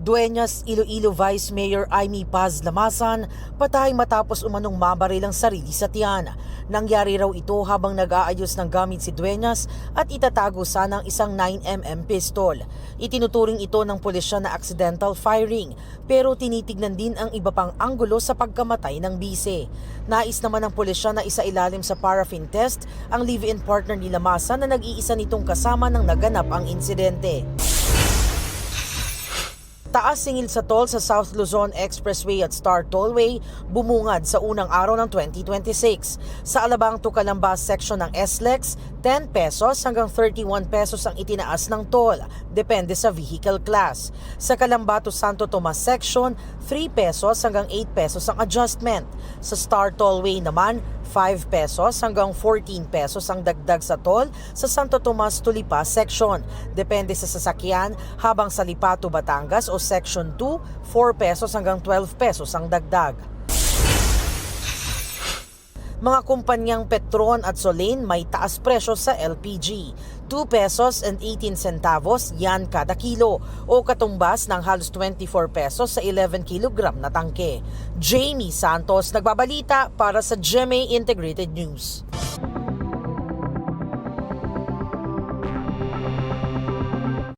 Dueñas, Iloilo Vice Mayor Aimee Paz Lamasan patay matapos umanong mabaril ang sarili sa tiyan. Nangyari raw ito habang nag-aayos ng gamit si Dueñas at itatago sana ang isang 9mm pistol. Itinuturing ito ng pulisya na accidental firing pero tinitignan din ang iba pang anggulo sa pagkamatay ng bise. Nais naman ng pulisya na isailalim sa paraffin test ang live-in partner ni Lamasan na nag-iisa nitong kasama nang naganap ang insidente. Taas singil sa toll sa South Luzon Expressway at Star Tollway bumungad sa unang araw ng 2026. Sa Alabang to Calamba section ng SLEX, 10 pesos hanggang 31 pesos ang itinaas ng toll, depende sa vehicle class. Sa Calamba to Santo Tomas section, 3 pesos hanggang 8 pesos ang adjustment. Sa Star Tollway naman, 5 pesos hanggang 14 pesos ang dagdag sa toll sa Santo Tomas to Lipa section. Depende sa sasakyan, habang sa Lipa to Batangas o Section 2, 4 pesos hanggang 12 pesos ang dagdag. Mga kumpanyang Petron at Solen may taas presyo sa LPG. 2 pesos and 18 centavos yan kada kilo o katumbas ng halos 24 pesos sa 11 kilogram na tangke. Jamie Santos nagbabalita para sa GMA Integrated News.